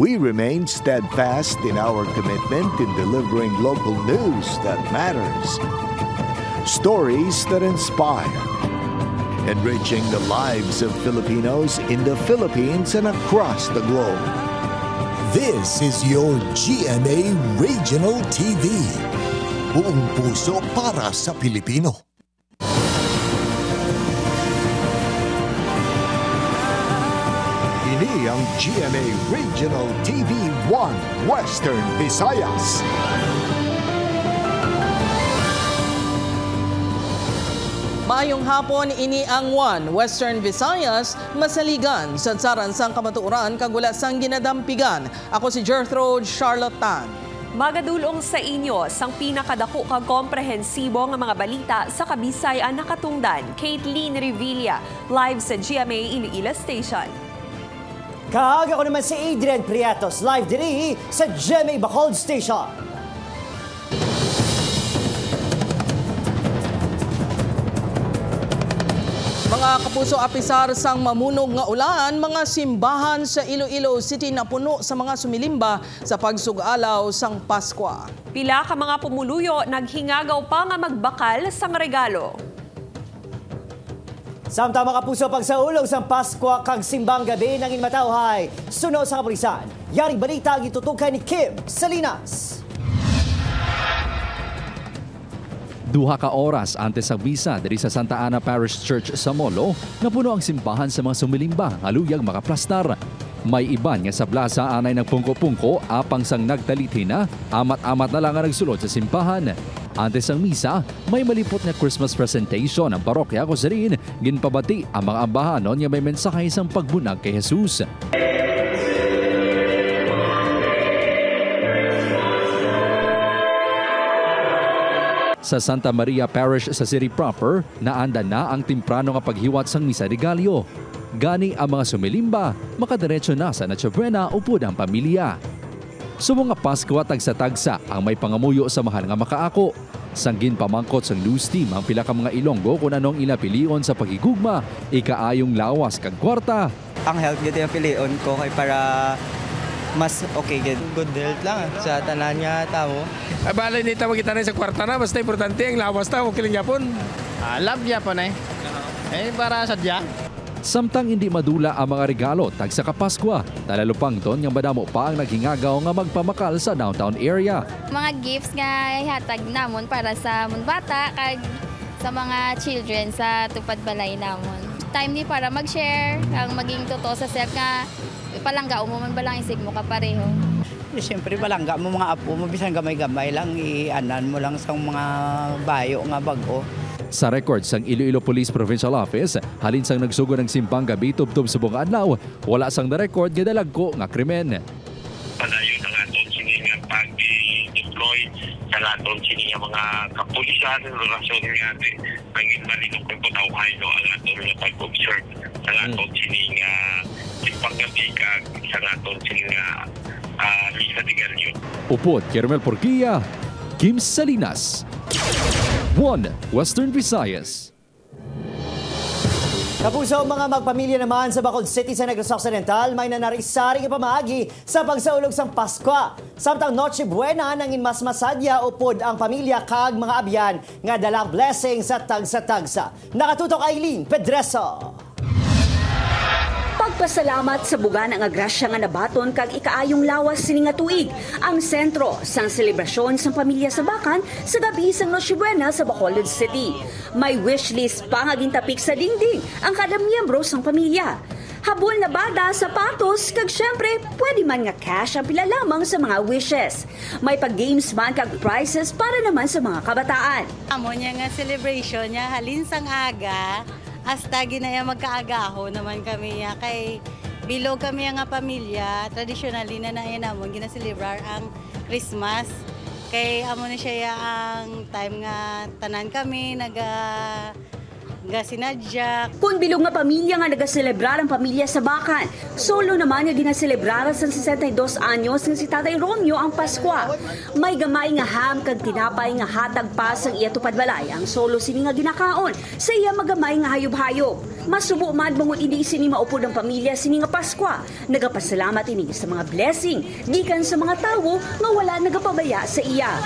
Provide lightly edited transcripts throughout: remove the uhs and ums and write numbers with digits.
We remain steadfast in our commitment in delivering local news that matters, stories that inspire, enriching the lives of Filipinos in the Philippines and across the globe. This is your GMA Regional TV. Buong puso para sa Pilipino. Ini ang GMA Regional TV 1 Western Visayas. Maayong hapon, ini ang 1 Western Visayas, masaligan sa tsaran sang kamatuoran kagula sang ginadampigan. Ako si Gertrude Charlotte Tan. Magadulong sa inyo sang pinakadako kag komprehensibo nga mga balita sa Kabisayan nakatungdan. Caitlin Revilla, live sa GMA Iloilo Station. Kaag ako naman si Adrian Prietos, live diri sa GMA Bacolod Station. Mga kapuso apisar sang mamunog nga ulan, mga simbahan sa Iloilo City na puno sa mga sumilimba sa pagsugalaw sang Pasko. Pila ka mga pumuluyo naghingagaw pa nga magbakal sang regalo. Samtang mga kapuso pagsaulog sang Pasko kag simbang gabi nang inmatawhay, sunod sa kapulisan. Yaring balita ang itutukan ni Kim Salinas. Duha ka oras antes sa misa diri sa Santa Ana Parish Church sa Molo, napuno ang simbahan sa mga sumilimba nga luyag makaplastar. May iban nga sa plaza anay nagpungko-pungko apang sang nagtalitina, amat-amat na lang ang nagsulod sa simbahan. Antes ang misa, may malipot na Christmas presentation ang parokya Cozarin, ginpabati ang mga ambahanon nga may mensahe sang pagbunag kay Jesus. Sa Santa Maria Parish sa city proper, naanda na ang timprano nga paghiwat sang misa regalyo. Gani ang mga sumilimba, makadiretso na sa Noche Buena upod ang pamilya. Sumo nga Pasko tagsa-tagsa ang may pangamuyo sa mahal nga makaako. Sanggin pamangkot sang news team ang pila ka mga Ilonggo kung anong ilapilion sa pagigugma, ikaayong lawas kag kwarta. Ang health gid yung pilion ko kay para mas okay gid. Good health lang sa tanan nga tao. Balay ni tawag kita na sa kwarta na, basta importante ang lawas ta, okay lang yapon. Love yapon para sadya. Samtang hindi madula ang mga regalo tagsa kapaskwa, talalupang ton nga madamo pa ang naghingagaw nga magpamakal sa downtown area. Mga gifts nga ihatag namon para sa mga bata kag sa mga children sa tupad balay namon. Time ni para mag-share, ang maging totoo sa self nga palangga mo man balang isig mo kapareho. Siyempre palangga mo mga apo mo bisan gamay-gamay lang ianan mo lang sa mga bayo nga bago. Sa record sang Iloilo Police Provincial Office, halin sang nagsugo ng simpang gabi tubtob subong adlaw, wala sang na-record nga dalagko nga krimen. Padayon ang aton sini nga pag-deploy sa aton sini nga mga kapulisan, rason nga pangin malinong pagpatawhay no ang aton nga pag-observe sa aton sini nga simpang gabi kag sa aton sini nga Lisa de Gallo. Upod, Kermel Porquilla, Kim Salinas. 1 Western Visayas. Kapuso, mga magpamilya naman sa Bacolod City sa Negros Occidental, may nanarisaring ipamahagi sa pagsaulog sang Pasko. Samtang Noche Buena nang inmasmasadya upod ang pamilya kag mga abyan nga dalang blessing sa tagsa-tagsa. Nakatutok Aileen Pedreso. Pagpasalamat sa bugan ang agrasya nga nabaton kag ikaayong lawas sini nga tuig ang sentro sang selebrasyon sang pamilya sa Bakan sa gabi sang Noche Buena sa Bacolod City. May wishlist pa nga gintapik sa dingding ang kada miyembro sang pamilya. Habol na bada, sapatos, kag syempre, pwede man nga cash ang pila lamang sa mga wishes. May pag-games man kag prizes para naman sa mga kabataan. Amo niya nga celebration niya halin sang aga. Hasta ginaya magkaagaho naman kami ya kay bilog kami nga pamilya traditionally na namon ginaselebrar ang Christmas kay amo na siya ang time nga tanan kami ga sinadya. Kung bilog nga pamilya nga nagaselebrar ang pamilya sa Bacan, solo naman nga ginaselebrar sa 62 anyos nga si Tatay Romeo ang Pasko. May gamay nga ham kag tinapay nga hatag pa sang iya tupad balay ang solo sini nga ginakaon sa iya magamay nga hayop-hayop. Masubo man bangon ini sini maupod ang pamilya sini nga Pasko. Nagapasalamat ini sa mga blessing gikan sa mga tawo nga wala nagapabaya sa iya.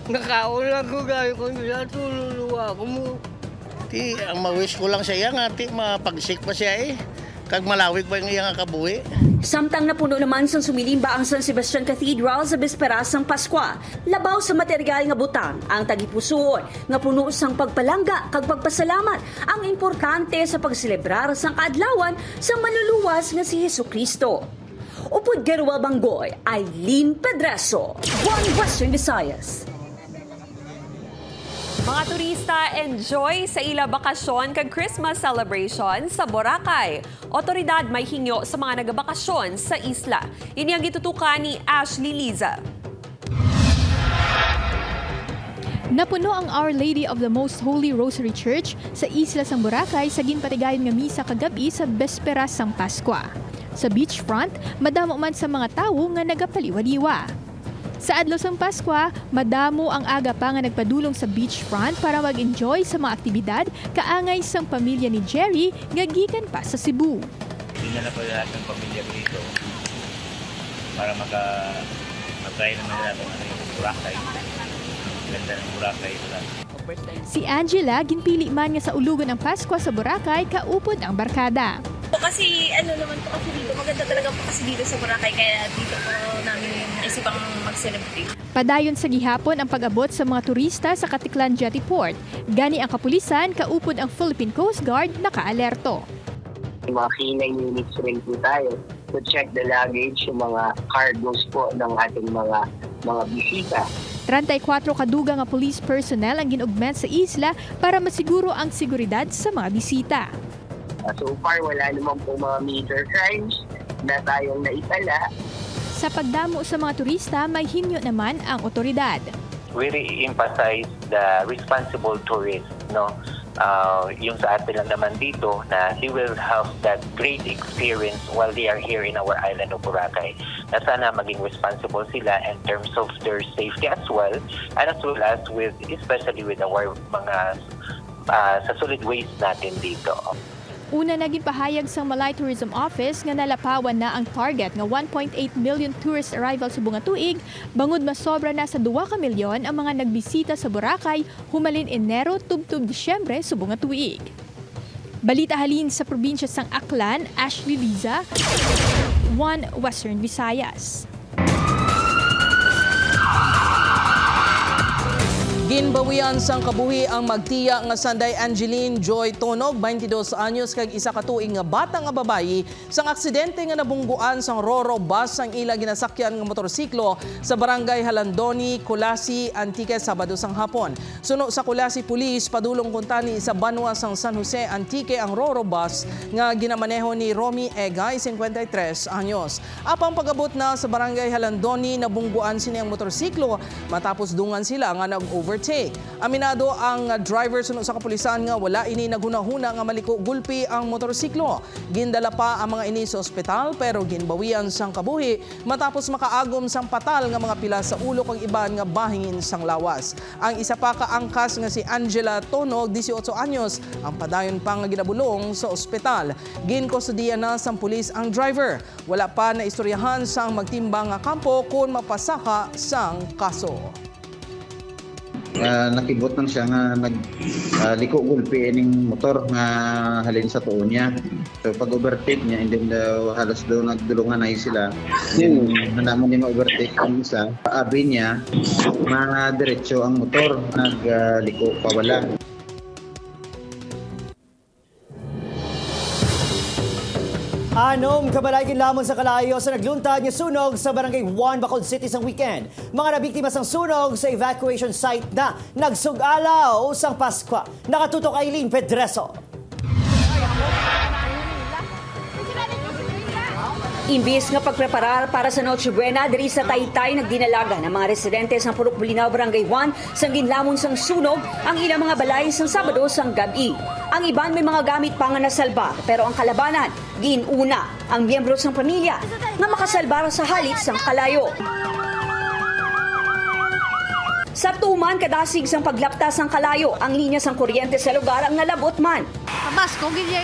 Nakaon lang ko gaya ko nila tululuwa ko mo. Ti, ang ma-wish ko lang sa iya nga, ti, mapagsik pa siya Kag malawig pa yung iya nga kabuhi. Samtang napuno naman sang sumilimba ang San Sebastian Cathedral sa bisperas sang Pasko. Labaw sa material nga butang ang tagipusoon nga puno sang pagpalangga kag pagpasalamat ang importante sa pagselebrar sang kaadlawan sang manluluwas nga si Hesukristo. Upod Gerwal Banggoy, Eileen Pedraso, One Western Visayas. Mga turista, enjoy sa ila bakasyon kag Christmas celebration sa Boracay. Otoridad may hingyo sa mga nagabakasyon sa isla. Ini ang gitutukan ni Ashley Liza. Napuno ang Our Lady of the Most Holy Rosary Church sa isla sang Boracay sa ginpatigayon nga misa kagabi sa besperas sang Pasko. Sa beachfront, madamo man sa mga tawo nga nagapaliwaliwa. Sa adlaw sang Pasko, madamo ang aga pa nga nagpadulong sa beachfront para mag-enjoy sa mga aktibidad kaangay sang pamilya ni Jerry nga gikan pa sa Cebu. Dinala pa lahat ng pamilya dito para mag-try naman nila yung Boracay. Ganda ng Boracay. Si Angela, ginpili man nga sa ulugan ng Pasko sa Boracay, kaupod ang barkada. Kasi naman po kasi dito, maganda talaga po kasi dito sa Boracay, kaya dito po namin isipang mag-celebrate. Padayon sa gihapon ang pag-abot sa mga turista sa Katiklan Jetty Port. Gani ang kapulisan, kaupod ang Philippine Coast Guard nakaalerto. Mga K9 units rin po tayo to check the luggage, yung mga cargos po ng ating mga bisita. 34 kaduga nga police personnel ang ginaugment sa isla para masiguro ang seguridad sa mga bisita. So far, wala naman po mga major crimes na tayong naitala. Sa pagdamo sa mga turista, may hinyo naman ang otoridad. We re-emphasize the responsible tourist, no? Yung sa atin lang naman dito na they will have that great experience while they are here in our island of Boracay. Na sana maging responsible sila in terms of their safety as well, and as well as especially with our mga sa solid waste natin dito. Una naging pahayag sa Malay Tourism Office nga nalapawan na ang target nga 1.8 million tourist arrivals sa bunga tuig, bangod masobra na sa 2 ka milyon ang mga nagbisita sa Boracay humalin Enero tubtub Disyembre sa bunga tuig. Balita halin sa probinsya sang Aklan, Ashley Liza, One Western Visayas. Ginbawian sang kabuhi ang magtiya nga Sanday Angeline Joy Tonog, 22 anyos kag isa ka tuig nga bata nga babayi sang aksidente nga nabungguan sang Roro bus sang ila ginasakyan nga motorsiklo sa barangay Halandoni, Kulasi, Antique Sabado sang hapon. Suno sa Kulasi Police, padulong kuntani sa Banwa sang San Jose, Antique ang Roro bus nga ginamaneho ni Romy Egay, 53 anyos. Apang pagabot na sa barangay Halandoni, nabungguan sini ang motorsiklo matapos dungan sila nga nag-overtake. Aminado ang driver suno sa kapulisan nga wala ini naghunahuna nga maliko gulpi ang motorsiklo. Gindala pa ang mga ini sa ospital pero ginbawian sang kabuhi matapos makaagom sang patal nga mga pila sa ulo kag iban nga bahingin sang lawas. Ang isa pa ka angkas nga si Angela Tonog, 18 anyos, ang padayon pa nga ginabulong sa ospital. Ginkustodiya na sang pulis ang driver. Wala pa na istoryahan sang magtimbang nga kampo kung mapasaka sang kaso. Nakibot lang siya nga nagliko gulpi ining motor nga halin sa tuon niya. So pag overtake niya, and then halos daw nagdulungan na sila. Then nanamon niya ma-overtake ang isa. Paabi niya, diretso ang motor, nagliko pawala. Anom kabalaygan lamang sa kalayo sa nagluntad nga sunog sa Barangay 1 Bacolod City sang weekend. Mga nabiktima sang sunog sa evacuation site na nagsugalaw sang Pasko. Nakatutok Eileen Pedreso. Imbis nga pagpreparar para sa Noche Buena, diri sa Taytay nagdinalaga ng mga residente sa Purok Bulinaw, Barangay 1 sang ginlamon sang sunog ang ilang mga balay sang Sabado sang gabi. Ang iban may mga gamit pa nga nasalba, pero ang kalabanan ginuna ang miyembro sang pamilya nga makasalbar sa halit sang kalayo. Sa tuman kadasig sang paglaptas sang kalayo, ang linya sang kuryente sa lugar ang nalabot man. Pabasko gidya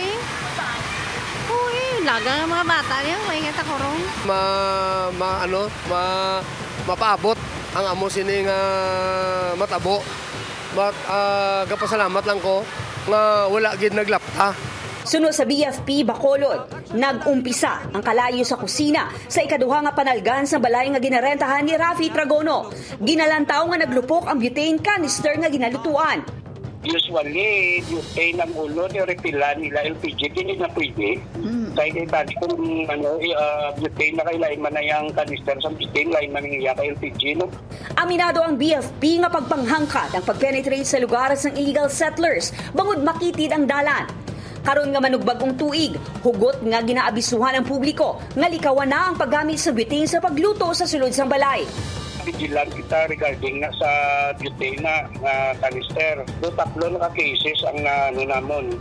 laga ng mga bata niya, may ngeta korong. Mapaabot ang amo sining matabo. Kapasalamat lang ko nga wala gid naglapta. Sunod sa BFP Bacolod, nag-umpisa ang kalayo sa kusina sa ikaduha nga panalgan sa balay nga ginarentahan ni Rafi Tragono. Ginalantaw nga naglupok ang butane canister nga ginalutuan. Usually, butane ng ulo, repilan nila LPG, hindi na pwede. Kaya dati kung butane na kailain man na yung canister sa butane, lain man niya ka LPG, no? Aminado ang BFP nga pagpanghangkad ang pagpenetrate sa lugar ng illegal settlers, bangod makitid ang dalan. Karon nga manugbagong tuig, hugot nga ginaabisuhan ang publiko nga likawan na ang paggamit sa butane sa pagluto sa sulod sang balay. Vigilant kita regarding na sa butane na canister. Do tatlo na cases ang namon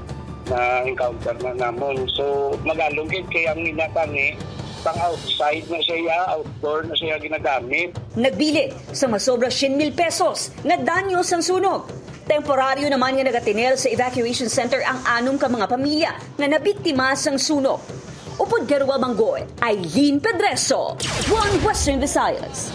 na encounter na namon. So magalungkit kay ang minatani pang outside na siya, outdoor na siya ginagamit. Nagbilit sa masobra 100,000 pesos na danyo sang sunog. Temporaryo naman nga nagatinel sa evacuation center ang 6 ka mga pamilya na nabiktima sang sunog. Upod Garua Manggoy, Eileen Pedreso, One Western Visayas.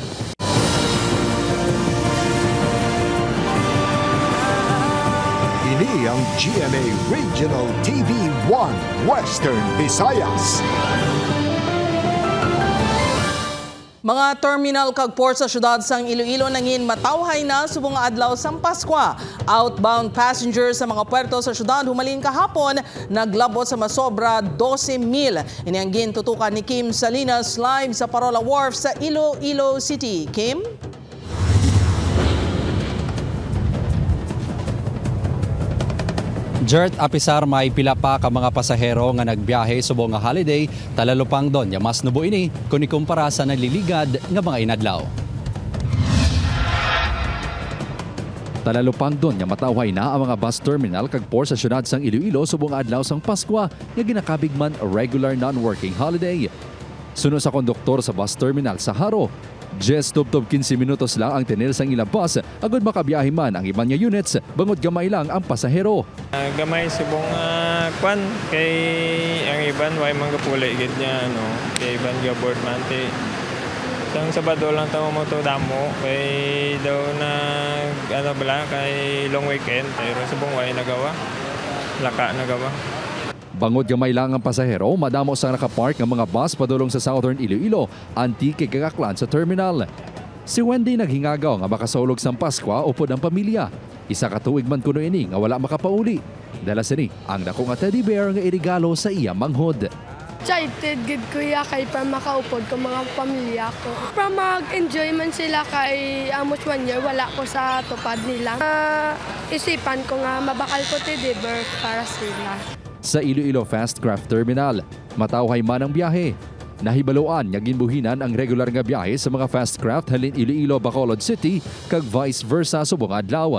Ini ang GMA Regional TV 1 Western Visayas. Mga terminal kag port sa syudad sang Iloilo nangin matawhay na subong nga adlaw sang Pasko. Outbound passengers sa mga puerto sa syudad humalin kahapon naglabot sa masobra 12,000. Ini ang gintutukan ni Kim Salinas live sa Parola Wharf sa Iloilo City. Kim? Jert, apisar may pila pa ka mga pasahero nga nagbiyahe subong nga holiday, talalupang don ya mas nubo ini kung ikumpara sa nagliligad nga mga inadlaw. Talalupang don ya matawhay na ang mga bus terminal kag port sa syudad sang Iloilo subong adlaw sang Pasko nga ginakabig man regular non-working holiday. Sunod sa konduktor sa bus terminal sa Haro, just 15 minutos lang ang tinil sang ilang bus agad makabiyahe man ang iban nga units bangod gamay lang ang pasahero. Gamay subong kwan kay ang iban way manggapuli gid niya kay iban ga board man ti sang Sabado lang ta mo to damo kay daw na bala kay long weekend pero subong way nagawa laka nagawa. Bangod gamay lang ang pasahero, madamo sa nakapark ng mga bus padulong sa Southern Iloilo, Antique Gagaklan sa terminal. Si Wendy naghingagaw nga makasulog sang Pasko upod ang pamilya. Isa ka tuig man kuno ini nga wala makapauli. Dala sini ang dako nga teddy bear nga irigalo sa iya manghod. Excited gid kuya kay pa makaupod ko mga pamilya ko. Para mag-enjoy man sila kay almost 1 year wala ko sa tupad nila. Isipan ko nga mabakal ko teddy bear para sila. Sa Iloilo Fast Craft Terminal, matawhay man ang biyahe. Nahibaluan nga ginbuhinan ang regular nga biyahe sa mga fast craft halin Iloilo, Bacolod City kag vice versa subong adlaw.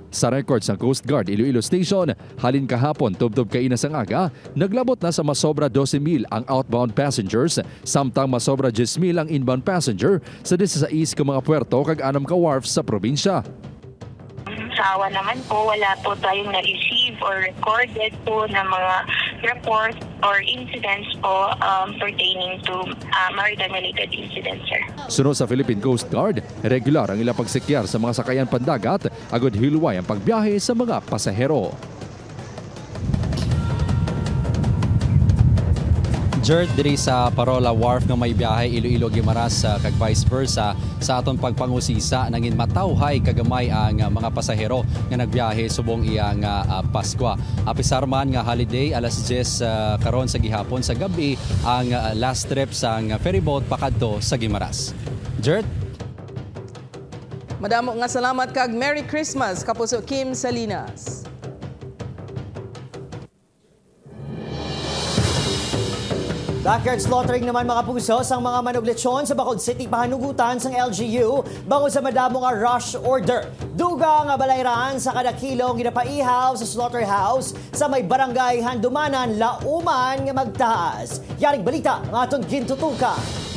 Sa record sa Coast Guard Iloilo Station, halin kahapon tubtob kainas ang aga, naglabot na sa masobra 12,000 ang outbound passengers, samtang masobra 10,000 ang inbound passenger sa 16 ka mga puerto kag 6 ka wharf sa probinsya. Sa awa naman po, wala po tayong na-receive or recorded po na mga reports or incidents po pertaining to maritime-related incidents, sir. Sunod sa Philippine Coast Guard, regular ang ilang pagsikyar sa mga sakayan pandagat, agad hilway ang pagbiyahe sa mga pasahero. Jert, diri sa Parola Wharf nga may biyahe Iloilo Guimaras kag vice versa sa aton pagpangusisa nangin matawhay kagamay ang mga pasahero nga nagbiyahe subong iyang Pasko. Apisar man nga holiday alas 10 karon sa gihapon sa gabi ang last trip sang ferryboat pakadto sa Guimaras. Jert. Madamo nga salamat kag Merry Christmas kapuso Kim Salinas. Backyard slaughtering naman mga puso sang mga manugletsyon sa Bacolod City pahanugutan sang LGU bango sa madamo nga rush order. Duga nga balayran sa kada kilong ginapaihaw sa slaughterhouse sa may barangay Handumanan, Lauman nga magtaas. Yaring balita ng aton gintutukan.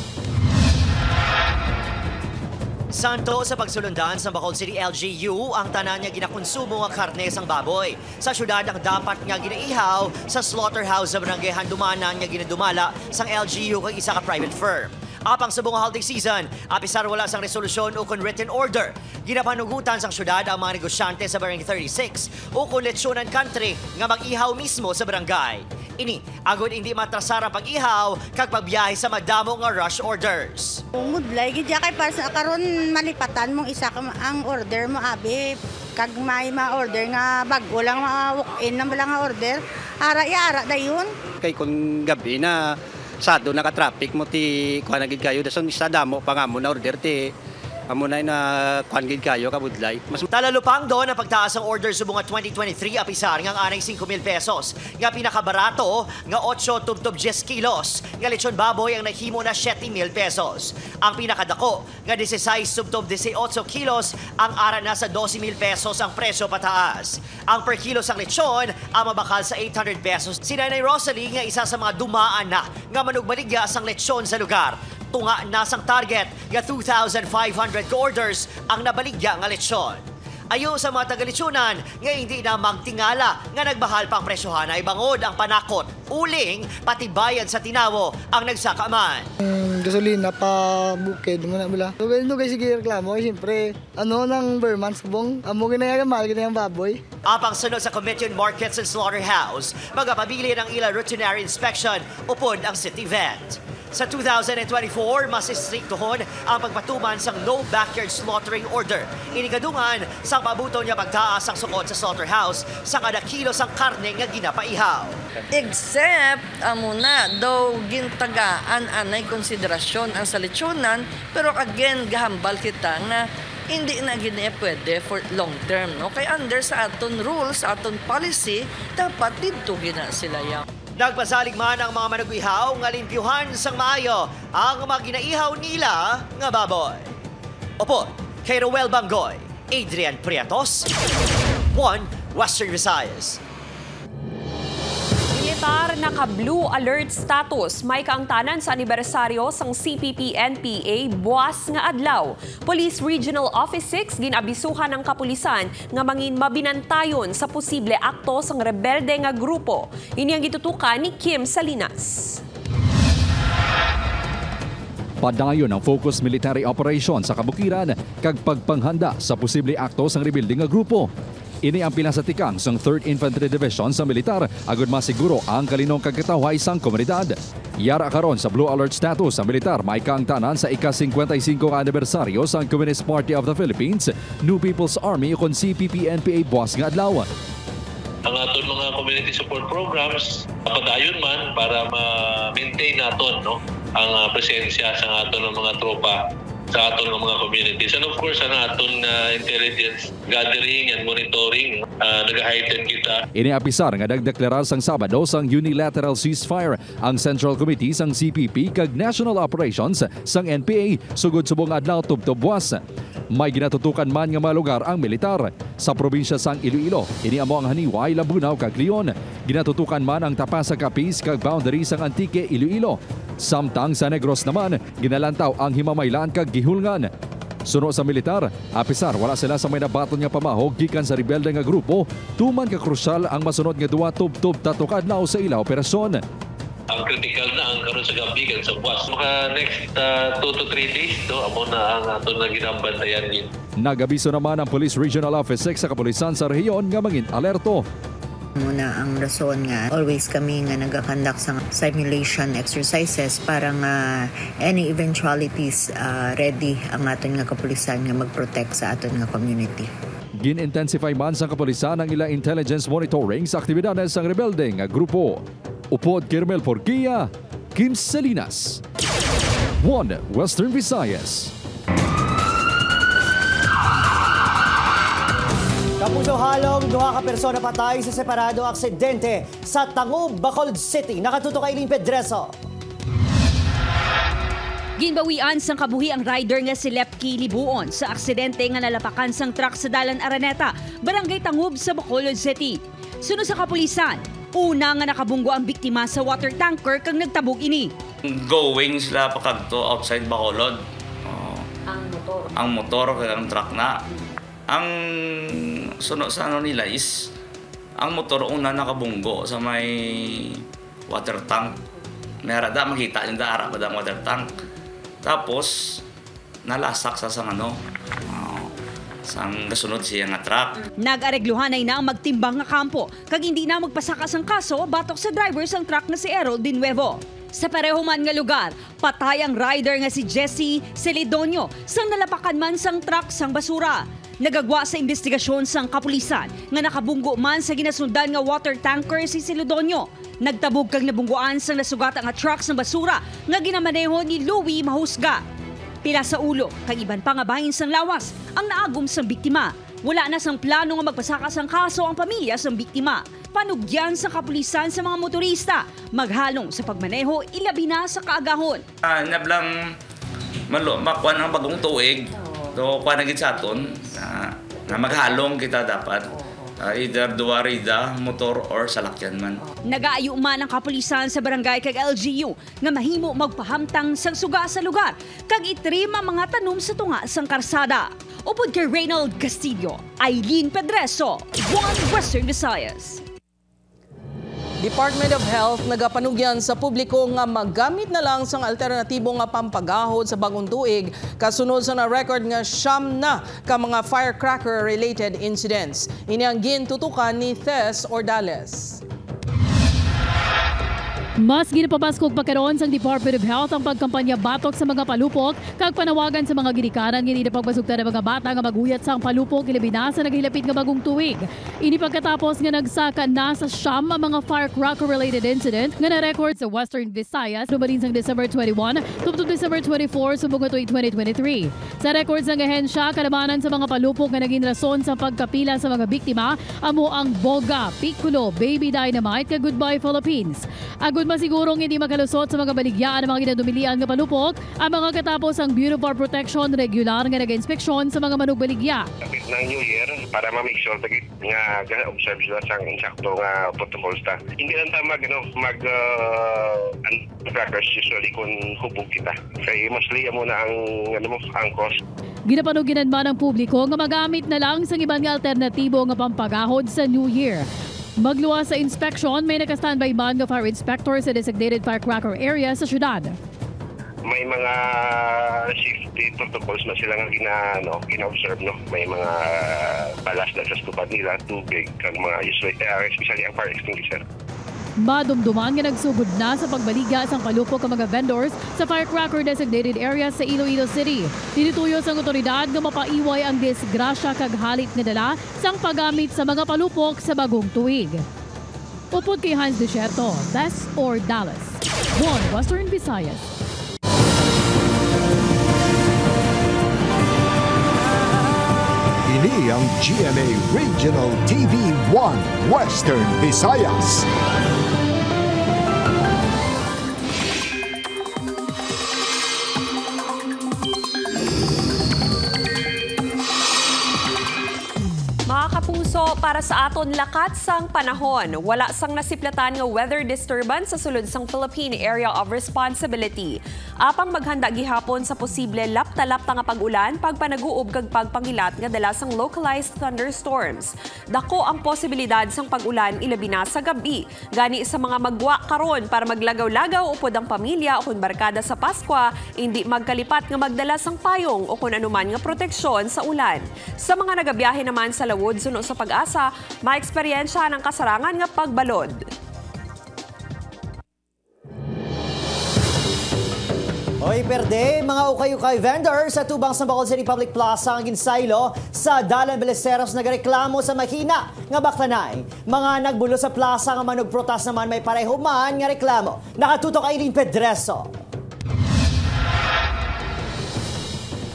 Santo sa pagsulundan sa Bacolod City LGU ang tanan nga ginakonsumo nga karne sang baboy. Sa syudad ang dapat nga ginaihaw sa slaughterhouse sa barangay Handumanan nga ginadumala sang LGU kay isa ka private firm. Apang sa buong holiday season, apisar wala sang resolusyon o kon written order. Ginapanugutan sang syudad ang mga negosyante sa Barangay 36 o kon letsyonan country nga mag-ihaw mismo sa barangay. Ini, agad hindi matrasar ang pag-ihaw kag pagbiyahe sa madamo nga rush orders. Mudlay, gidya kay para sa karon malipatan mong isa ka ang order mo abi. Kag may ma-order nga bago lang ma-walk-in na lang nga order. Ara dayon. Kay kung gabi na sado naka-traffic mo ti kuan gid kayo dason isa damo pa nga mo na order ti amo na kuan gid kayo kabudlay. Mas talalupang doon ang pagtaas ng order sa bunga 2023 apisar nga anay 5,000 pesos. Nga pinakabarato nga 8 tubtob 10 kilos. Nga lechon baboy ang nahimo na 7,000 pesos. Ang pinakadako nga 16 tubtob 18 kilos ang ara na sa 12,000 pesos ang presyo pataas. Ang per kilo sang lechon ang mabakal sa 800 pesos. Si Nanay Rosalie nga isa sa mga dumaan na nga manugbaligya sang lechon sa lugar. Tunga na sang target nga 2,500 orders ang nabaligya nga lechon. Ayo sa mga taga-lechonan nga hindi na magtingala nga nagbahal pang presyohan ay bangod ang panakot. Uling pati bayad sa tinawo ang nagsakaman. Gasolina pa bukid mo na bala. So guys sige reklamo siyempre nang Berman subong amo ginaya mahal ginayang baboy. Apang sunod sa Committee on Markets and Slaughterhouse, magapabili ng ila routinary inspection upod ang city vet. Sa 2024, mas istriktohon ang pagpatuman sang no backyard slaughtering order. Inigadungan sang pabuton niya pagtaas ang sukod sa slaughterhouse sa kada kilo sang karne nga ginapaihaw. Except, amuna, daw gintagaan anay konsiderasyon ang salitsunan, pero again, gahambal kita nga hindi na gina pwede for long term. No? Kaya under sa aton rules, aton policy, dapat dito gina sila yan. Nagpasalig man ang mga manag-ihaw nga limpyuhan sang maayo ang mga ginaihaw nila nga baboy. Opo, kay Roel Bangoy, Adrian Prietos, 1 Western Visayas. Militar naka-blue alert status may kaangtanan sa anibersaryo sang CPP-NPA buwas nga adlaw. Police Regional Office 6 ginabisuhan ng kapulisan nga mangin mabinantayon sa posible akto sang rebelde nga grupo. Ini ang gitutukan ni Kim Salinas. Padayon ang focus military operation sa kabukiran kag pagpanghanda sa posible akto sang rebelde nga grupo. Ini ang pinasatikang sang 3rd Infantry Division sa militar agud masiguro ang kalinong kagkatawhay sang komunidad. Yara karon sa blue alert status sa militar may kaangtanan sa ika-55 anibersaryo sa Communist Party of the Philippines, New People's Army kon CPP-NPA buwas nga adlaw. Ang aton mga community support programs padayon man para ma-maintain naton ang presensya sa aton ng mga tropa sa aton ng mga communities. And of course, ang aton intelligence gathering and monitoring, nag-heighten kita. Iniapisar nga nagdeklarar sang Sabado sang unilateral ceasefire ang Central Committee sang CPP kag National Operations sang NPA sugod subong adlaw tubtob buwas. May ginatutukan man nga mga lugar ang militar. Sa probinsya sang Iloilo, ini amo ang Haniway, Labunao kag Leon. Ginatutukan man ang Tapasa Capiz kag boundary sang Antique, Iloilo. Samtang sa Negros naman, ginalantaw ang Himamaylan kag Gihulngan. Suno sa militar, apisar wala sila sa may nabaton nga pamahog gikan sa rebelde nga grupo, tuman ka krusyal ang masunod nga duwa tubtob tatok adlaw sa ila operasyon. Ang critical na ang karon sa gabi kan sa buwas. Maka next 2 to 3 days amo na ang aton na ginabantayan din. Nagabiso naman ang Police Regional Office 6 sa kapulisan sa rehiyon nga mangin alerto. Muna ang rason nga always kami nga nagakandak sa simulation exercises para nga any eventualities ready ang aton nga kapulisan nga mag-protect sa aton nga community. Gin-intensify man sa kapulisan ang ila intelligence monitoring sa aktibidades ng rebelde nga grupo. Upod Kirmel Porquia, Kim Salinas, 1 Western Visayas. Kapuso halong, duha ka persona patay sa separado aksidente sa Tangub, Bacolod City. Nakatutok kay Eileen Pedreso. Ginbawian sang kabuhi ang rider nga si Lepki Libuon sa aksidente nga nalapakan sang truck sa Dalan Araneta, Barangay Tangub sa Bacolod City. Sunod sa kapulisan, una nga nakabunggo ang biktima sa water tanker kang nagtabog ini. Going sila pakagto outside Bacolod. Ang motor kaya ang truck na. Ang sunod sa nila is ang motor una nakabunggo sa may water tank. May arada makita yung daara pa ang water tank. Tapos nalasak sa sang sang gasunod siya nga truck. Nag-aregluhan ay na ang magtimbang nga kampo kag hindi na magpasakas ang kaso batok sa driver sang truck na si Errol Dinuevo. Sa pareho man nga lugar, patay ang rider nga si Jesse Celidonio sang nalapakan man sang truck sang basura. Nagagwa sa investigasyon sang kapulisan nga nakabunggo man sa ginasundan nga water tanker si Celidonio. Nagtabog kag nabungguan sang nasugatan nga truck sang basura nga ginamaneho ni Louie Mahusga. Pila sa ulo kag iban pa nga bahin sang lawas ang naagom sang biktima. Wala na sang plano nga magpasakas ang kaso ang pamilya sang biktima. Panugyan sa kapulisan sa mga motorista, maghalong sa pagmaneho ilabi na sa kaagahon. Nablang makuan ang bagong tuig. So, kuha na gid sa aton na maghalong kita dapat. Either duwarida, motor, or salakyan man. Nagaayo man ang kapulisan sa barangay kag LGU nga mahimo magpahamtang sang suga sa lugar kag itrim ang mga tanom sa tunga sang karsada. Upod kay Reynald Castillo, Aileen Pedreso, One Western Visayas. Department of Health nagapanugyan sa publiko nga maggamit na lang sang alternatibo nga pampagahod sa bagong tuig kasunod sa na-record nga 9 na ka mga firecracker-related incidents. Ini ang gintutukan ni Tess Ordales. Mas ginapabaskog pa karon sang Department of Health ang pagkampanya batok sa mga palupok kag panawagan sa mga ginikanan nga napagpasugtan ng mga bata nga maguyat sang palupok ilabi na sa naghilapit nga bagong tuig. Ini pagkatapos nga nagsaka na sa siyam ang mga firecracker-related incident nga na-record sa Western Visayas dumarin sang December 21 tubtob December 24 subong tuig 2023. Sa records ng ahensya, kalabanan sa mga palupok nga naging rason sa pagkapila sa mga biktima amo ang Boga, Piccolo, Baby Dynamite kag Goodbye Philippines. Agud masigurong hindi makalusot sa mga baligyaan ng mga ginadumilian nga palupok ang mga katapos ang Bureau of Protection regular nga nag-inspeksyon sa mga manugbaligya. Kapit ng New Year para ma-make sure nga observe sila sa insakto nga protocols ta. Hindi lang ta crackers usually kung hubog kita. Kaya mostly mo na ang cost. Ginapanuginan man ang publiko nga magamit na lang sa ibang alternatibo nga pampagahod sa New Year. Magluwas sa inspection, may naka-standby man nga fire inspector sa designated firecracker area sa syudad. May mga safety protocols na sila nga gina-observe, no? May mga balas na sa tupad nila, tubig, kag mga especially ang fire extinguisher. Madumduman nga nagsugod na sa pagbaliga sang palupok ang mga vendors sa firecracker designated area sa Iloilo City. Tinutuyos ang otoridad nga mapaiway ang disgrasya kag halit nga dala sang paggamit sa mga palupok sa bagong tuig. Upod kay Hans Desierto, Tess Ordales, One Western Visayas. Ini ang GMA Regional TV 1 Western Visayas. Kapuso, para sa aton lakat sang panahon, wala sang nasiplatan nga weather disturbance sa sulod sang Philippine Area of Responsibility. Apang maghanda gihapon sa posible lapta-lapta nga pag-ulan, pagpanaguob kag pagpangilat nga dala sang localized thunderstorms. Dako ang posibilidad sang pag-ulan ilabi na sa gabi. Gani sa mga magwa karon para maglagaw-lagaw upod ang pamilya o kun barkada sa Pasko, hindi magkalipat nga magdala sang payong o kun anuman nga proteksyon sa ulan. Sa mga nagabiyahe naman sa lawod suno sa Pag-asa, ma-eksperyensya ng kasarangan nga pagbalod. Hoy perde, mga ukay-ukay vendors sa tubang sa Bacolod City Public Plaza ang ginsaylo sa Dalan Ballesteros nagareklamo sa mahina nga baklanay. Mga nagbulo sa plaza nga manugprotas naman may pareho man nga reklamo. Nakatutok Aileen Pedreso.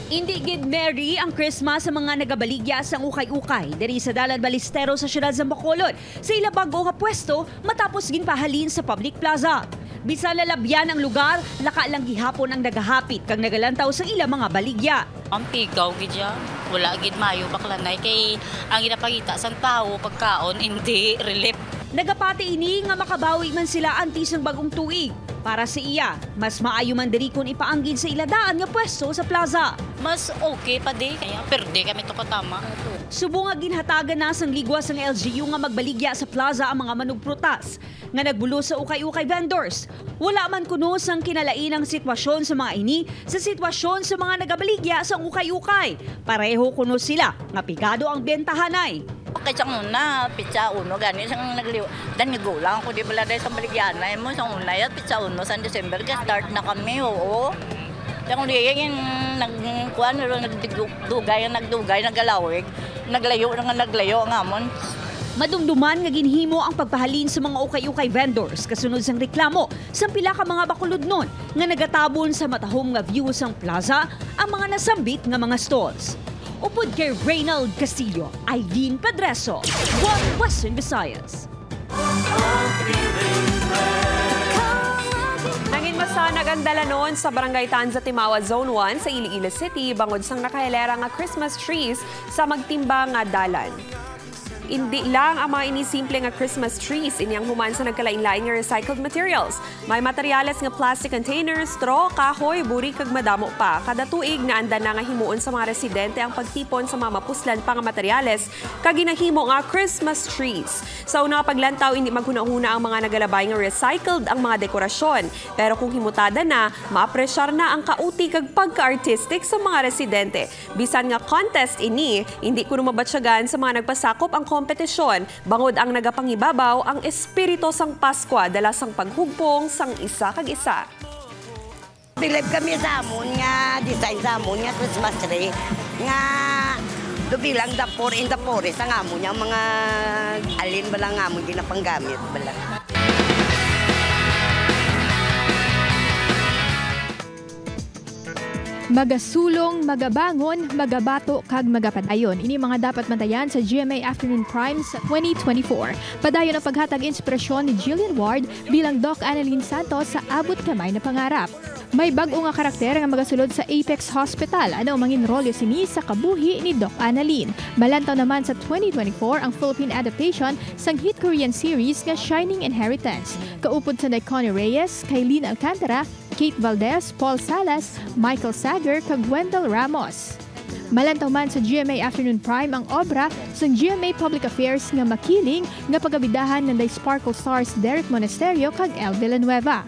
Hindi gid merry ang Christmas sa mga nagabaligya sang ukay-ukay diri sa Dalan Ballesteros sa siyudad sa Bacolod. Sa ila bago nga pwesto matapos ginpahalin sa public plaza. Bisan lalabyan ang lugar, laka lang gihapon ang nagahapit kag nagalantaw sa ilang mga baligya. Ang pigaw gid ya. Wala gid mayo baklanay kay ang ginapakita sang tawo pagkaon hindi relief. Nagapati ini nga makabawi man sila antes ng bagong tuig. Para sa iya, mas maayo man diri kun ipaanggid sa iladaan nga pwesto sa plaza. Mas okay pa di kaya perde kami to katama. Subo nga ginhatagan na sang ligwas ng LGU nga magbaligya sa plaza ang mga manugprutas nga nagbulo sa ukay-ukay vendors. Wala man kuno sang kinalainang sitwasyon sa mga ini sa sitwasyon sa mga nagabaligya sa ukay-ukay. Pareho kuno sila nga pigado ang bentahanay. Okay sa una, pizza uno gani sang nagliw. Dan nigulang ko di bala dai sa baligyan na mo sang una at pizza uno sa December ga start na kami oo. Yang diyan nagkuan nagdugay nagalawig. Naglayo nga amon. Madumduman nga ginhimo ang pagpahalin sa mga ukay-ukay vendors kasunod sang reklamo sa pila ka mga bakulod nun nga nagatabon sa matahom nga view sang plaza ang mga nasambit nga mga stalls. Upod kay Reynald Castillo, Aileen Pedreso, One Western Visayas. Nangin nagandala noon sa Barangay Tanza Timawa Zone 1 sa Iloilo City bangod sang nakahilera nga Christmas trees sa magtimbang nga dalan. Hindi lang ang mga inisimple nga Christmas trees inyang human sa nagkalain-lain nga recycled materials. May materyales nga plastic containers, straw, kahoy, buri kag madamo pa. Kada tuig na anda na nga himuon sa mga residente ang pagtipon sa mga mapuslan pa nga materyales kag ginahimo nga Christmas trees. Sa una paglantaw hindi maghuna-huna ang mga nagalabay nga recycled ang mga dekorasyon. Pero kung himutada na, maapresyar na ang kauti kag pagka-artistic sa mga residente. Bisan nga contest ini, hindi kuno mabatsyagan sa mga nagpasakop ang kompetisyon, bangod ang nagapangibabaw ang espiritu sang Pasko dala sang paghugpong sang isa kag isa. Bilib kami sa amon nga design sa amon nga Christmas tree nga dubilang the poor in the forest ang amon nga mga alin bala nga amon ginapanggamit bala. Magasulong, magabangon, magabato, kag magapadayon. Ini mga dapat mantayan sa GMA Afternoon Prime sa 2024. Padayon ang paghatag inspirasyon ni Jillian Ward bilang Doc Annalyn Santos sa Abot Kamay na Pangarap. May bag-o nga karakter nga magasulod sa Apex Hospital. Ano ang manginrolyo sini sa kabuhi ni Doc Annalyn. Malantaw naman sa 2024 ang Philippine adaptation sang hit Korean series nga Shining Inheritance. Kaupod sa Connie Reyes, Kailin Alcantara, Kate Valdez, Paul Salas, Michael Sager, kag Wendell Ramos. Malantaw man sa GMA Afternoon Prime ang obra sa GMA Public Affairs nga makiling nga pagabidahan ng The Sparkle Stars Derek Monasterio kag El Villanueva.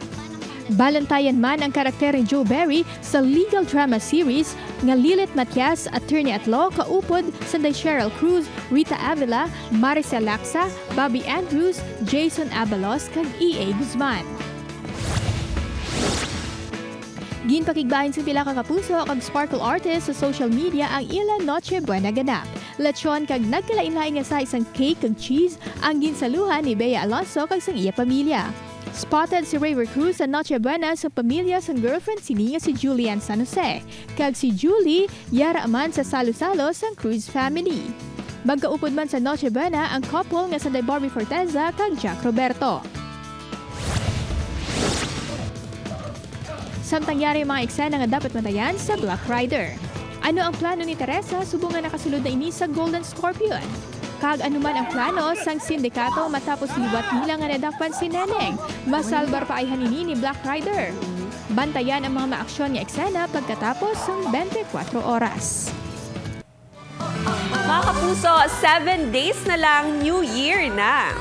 Balantayan man ang karakter ni Joe Berry sa legal drama series nga Lilith Matias, attorney at law, kaupod sa Cheryl Cruz, Rita Avila, Maricel Laksa, Bobby Andrews, Jason Abalos kag E.A. Guzman. Ginpakigbahin sa pila ka kapuso kag sparkle artist sa social media ang ila Noche Buena ganap. Lechon kag nagkalain-lain nga sa isang cake kag cheese ang ginsaluhan ni Bea Alonso kag sang iya pamilya. Spotted si Raver Cruz sa Noche Buena sa pamilya sang girlfriend sini nga si Julian San Jose. Kag si Julie yara man sa salo-salo sang Cruz family. Magkaupod man sa Noche Buena ang couple nga sa Barbie Forteza kag Jack Roberto. Samtang yari mga eksena nga dapat matayan sa Black Rider. Ano ang plano ni Teresa subong nga nakasulod na ini sa Golden Scorpion? Kag anuman ang plano sang sindikato matapos liwat nila nga nadakpan si Neneng. Masalbar pa ay hanini ni Black Rider. Bantayan ang mga maaksyon nga eksena pagkatapos ng 24 oras. Mga kapuso, 7 days na lang, New Year na.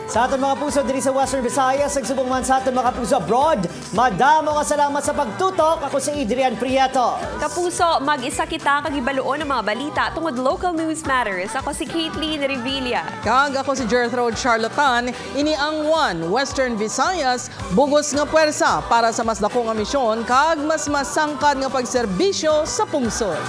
Sa aton mga puso diri sa Western Visayas, nagsubong man sa aton mga puso abroad. Madamo nga salamat sa pagtutok. Ako si Adrian Prieto. Kapuso, mag-isa kita kagibaluon ng mga balita tungod local news matters. Ako si Caitlin Revilla. Kag ako si Gertrude Charlatan. Ini ang One Western Visayas, bugos nga puwersa para sa mas dako nga misyon kag mas masangkad nga pagserbisyo sa pungsod.